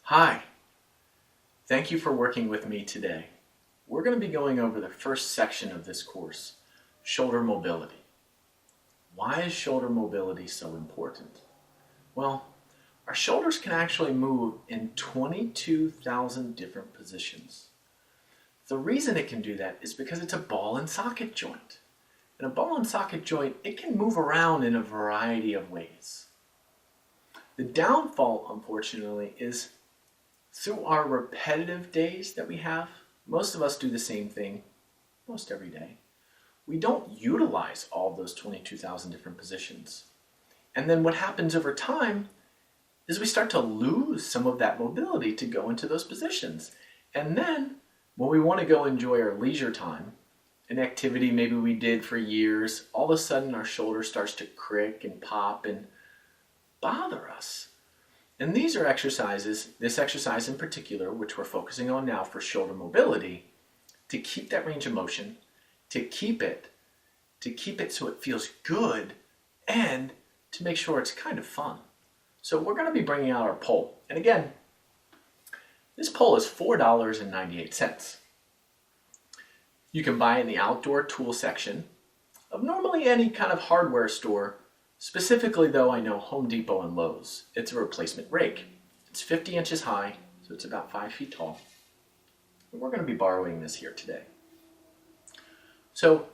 Hi, thank you for working with me today. We're going to be going over the first section of this course, shoulder mobility. Why is shoulder mobility so important? Well, our shoulders can actually move in 22,000 different positions. The reason it can do that is because it's a ball and socket joint. And a ball and socket joint, it can move around in a variety of ways. The downfall, unfortunately, is through our repetitive days that we have, most of us do the same thing most every day. We don't utilize all of those 22,000 different positions. And then what happens over time is we start to lose some of that mobility to go into those positions. And then when we want to go enjoy our leisure time, an activity maybe we did for years, all of a sudden our shoulder starts to crick and pop and bother us. And these are exercises, this exercise in particular, which we're focusing on now for shoulder mobility, to keep that range of motion, to keep it so it feels good, and to make sure it's kind of fun. So we're going to be bringing out our pole. And again, this pole is $4.98. You can buy it in the outdoor tool section of normally any kind of hardware store. Specifically though, I know Home Depot and Lowe's. It's a replacement rake. It's 50 inches high, so it's about 5 feet tall. And we're going to be borrowing this here today. So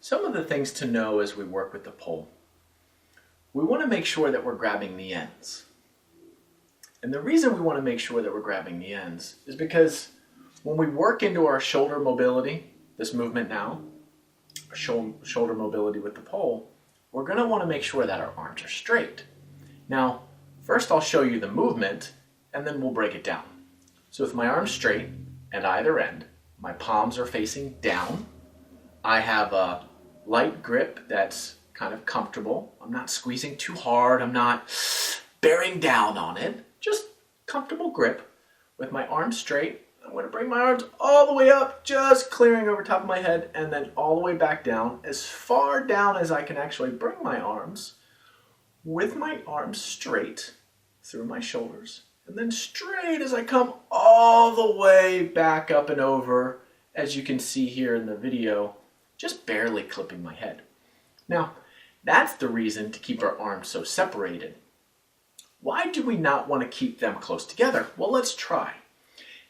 some of the things to know as we work with the pole. We want to make sure that we're grabbing the ends. And the reason we want to make sure that we're grabbing the ends is because when we work into our shoulder mobility, this movement now, our shoulder mobility with the pole, we're going to want to make sure that our arms are straight. Now, first I'll show you the movement, and then we'll break it down. So with my arms straight at either end, my palms are facing down. I have a light grip that's kind of comfortable. I'm not squeezing too hard. I'm not bearing down on it. Just comfortable grip. With my arms straight, I'm going to bring my arms all the way up, just clearing over top of my head, and then all the way back down, as far down as I can actually bring my arms, with my arms straight through my shoulders, and then straight as I come all the way back up and over, as you can see here in the video, just barely clipping my head. Now, that's the reason to keep our arms so separated. Why do we not want to keep them close together? Well, let's try.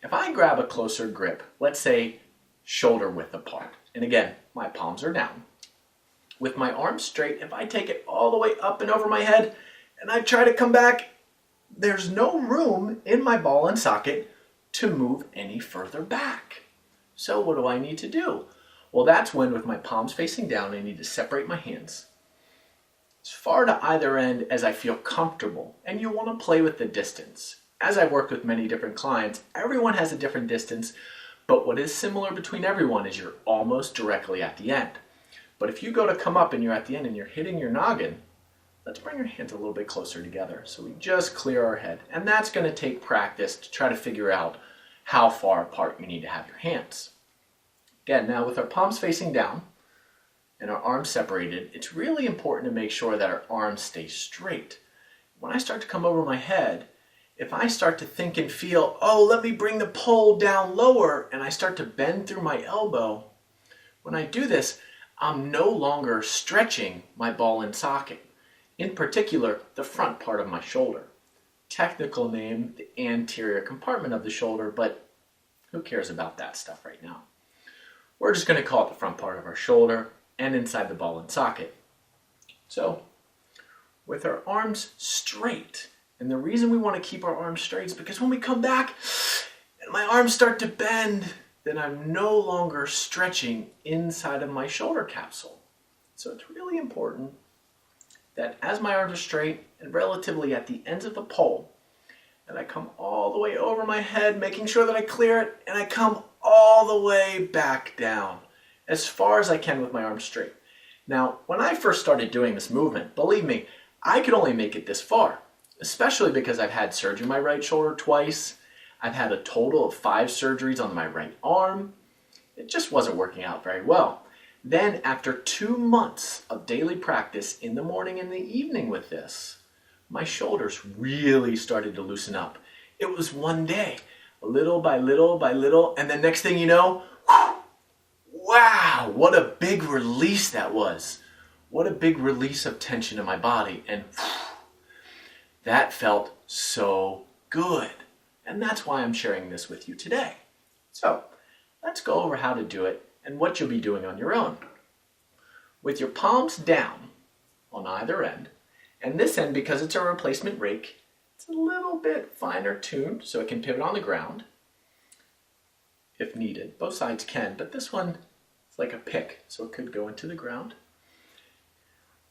If I grab a closer grip, let's say shoulder width apart, and again, my palms are down. With my arms straight, if I take it all the way up and over my head, and I try to come back, there's no room in my ball and socket to move any further back. So what do I need to do? Well, that's when with my palms facing down, I need to separate my hands as far to either end as I feel comfortable, and you'll want to play with the distance. As I've worked with many different clients, everyone has a different distance, but what is similar between everyone is you're almost directly at the end. But if you go to come up and you're at the end and you're hitting your noggin, let's bring your hands a little bit closer together so we just clear our head. And that's going to take practice to try to figure out how far apart you need to have your hands. Again, now with our palms facing down and our arms separated, it's really important to make sure that our arms stay straight. When I start to come over my head, if I start to think and feel, oh, let me bring the pole down lower, and I start to bend through my elbow, when I do this, I'm no longer stretching my ball and socket. In particular, the front part of my shoulder. Technical name, the anterior compartment of the shoulder, but who cares about that stuff right now? We're just going to call it the front part of our shoulder and inside the ball and socket. So, with our arms straight, and the reason we want to keep our arms straight is because when we come back and my arms start to bend, then I'm no longer stretching inside of my shoulder capsule. So it's really important that as my arms are straight and relatively at the ends of the pole, and I come all the way over my head, making sure that I clear it, and I come all the way back down as far as I can with my arms straight. Now, when I first started doing this movement, believe me, I could only make it this far. Especially because I've had surgery on my right shoulder twice. I've had a total of 5 surgeries on my right arm. It just wasn't working out very well. Then after 2 months of daily practice in the morning and the evening with this, my shoulders really started to loosen up. It was one day, little by little by little, and the next thing you know, wow, what a big release that was. What a big release of tension in my body, and that felt so good. And that's why I'm sharing this with you today. So, let's go over how to do it and what you'll be doing on your own. With your palms down on either end, and this end, because it's a replacement rake, it's a little bit finer tuned so it can pivot on the ground if needed. Both sides can, but this one is like a pick, so it could go into the ground.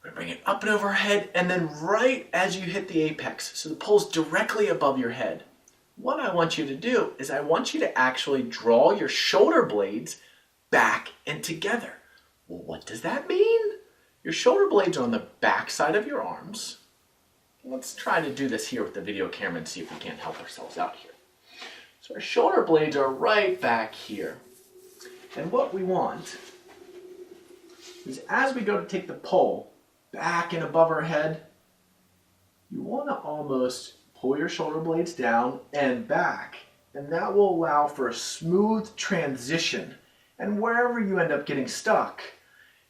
I'm going to bring it up and overhead, and then right as you hit the apex, so the pole's directly above your head, what I want you to do is I want you to actually draw your shoulder blades back and together. Well, what does that mean? Your shoulder blades are on the back side of your arms. Let's try to do this here with the video camera and see if we can't help ourselves out here. So our shoulder blades are right back here. And what we want is as we go to take the pole back and above our head, you want to almost pull your shoulder blades down and back. And that will allow for a smooth transition. And wherever you end up getting stuck,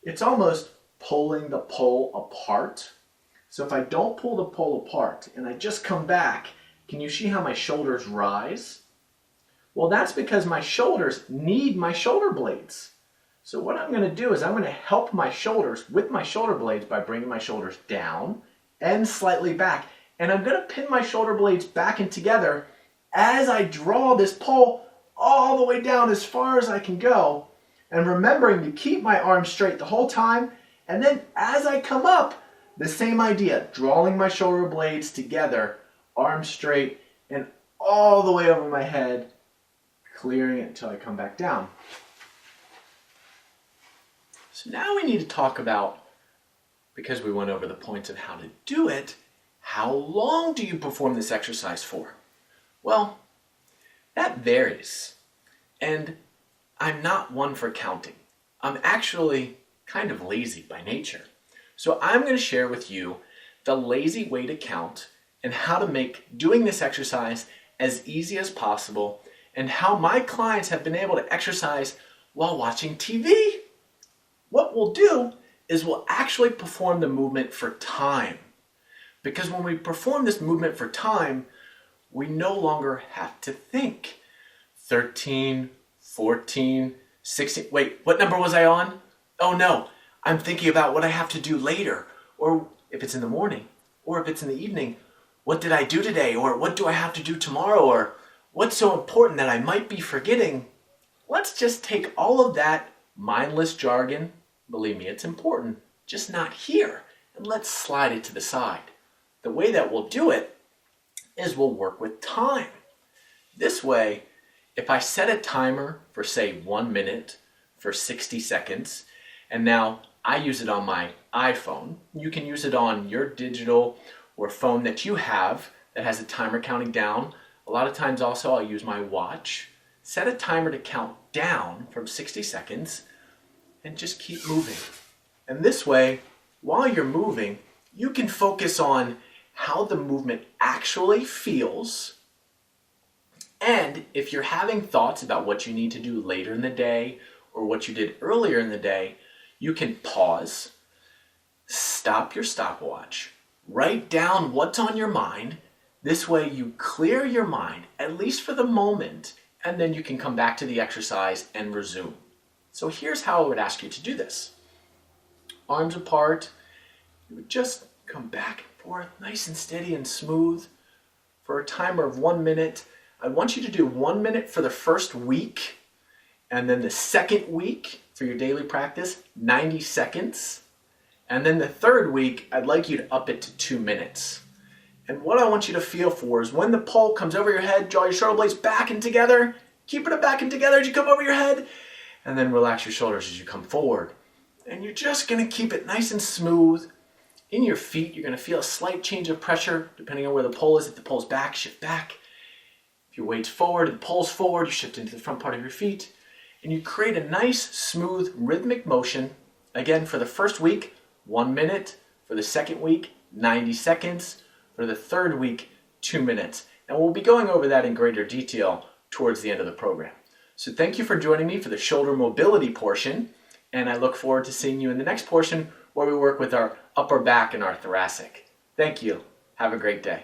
it's almost pulling the pole apart. So if I don't pull the pole apart and I just come back, can you see how my shoulders rise? Well, that's because my shoulders need my shoulder blades. So what I'm going to do is I'm going to help my shoulders with my shoulder blades by bringing my shoulders down and slightly back. And I'm going to pin my shoulder blades back and together as I draw this pole all the way down as far as I can go. And remembering to keep my arms straight the whole time. And then as I come up, the same idea, drawing my shoulder blades together, arms straight, and all the way over my head, clearing it until I come back down. So now we need to talk about, because we went over the points of how to do it, how long do you perform this exercise for? Well, that varies. And I'm not one for counting. I'm actually kind of lazy by nature. So I'm going to share with you the lazy way to count and how to make doing this exercise as easy as possible and how my clients have been able to exercise while watching TV. What we'll do is we'll actually perform the movement for time. Because when we perform this movement for time, we no longer have to think. 13, 14, 16, wait, what number was I on? Oh no, I'm thinking about what I have to do later, or if it's in the morning, or if it's in the evening, what did I do today, or what do I have to do tomorrow, or what's so important that I might be forgetting? Let's just take all of that mindless jargon, believe me, it's important, just not here, and let's slide it to the side. The way that we'll do it is we'll work with time. This way, if I set a timer for say 1 minute for 60 seconds, and now I use it on my iPhone, you can use it on your digital or phone that you have that has a timer counting down. A lot of times also I'll use my watch. Set a timer to count down from 60 seconds and just keep moving. And this way, while you're moving, you can focus on how the movement actually feels. And if you're having thoughts about what you need to do later in the day or what you did earlier in the day, you can pause, stop your stopwatch, write down what's on your mind. This way you clear your mind, at least for the moment, and then you can come back to the exercise and resume. So here's how I would ask you to do this. Arms apart, you would just come back and forth, nice and steady and smooth. For a timer of 1 minute, I want you to do 1 minute for the first week, and then the second week for your daily practice, 90 seconds. And then the third week, I'd like you to up it to 2 minutes. And what I want you to feel for is when the pole comes over your head, draw your shoulder blades back and together, keeping it back and together as you come over your head, and then relax your shoulders as you come forward. And you're just going to keep it nice and smooth. In your feet, you're going to feel a slight change of pressure depending on where the pole is. If the pole's back, shift back. If your weight's forward and the pole's forward, you shift into the front part of your feet. And you create a nice, smooth, rhythmic motion. Again, for the first week, 1 minute. For the second week, 90 seconds. For the third week, 2 minutes. And we'll be going over that in greater detail towards the end of the program. So thank you for joining me for the shoulder mobility portion, and I look forward to seeing you in the next portion where we work with our upper back and our thoracic. Thank you. Have a great day.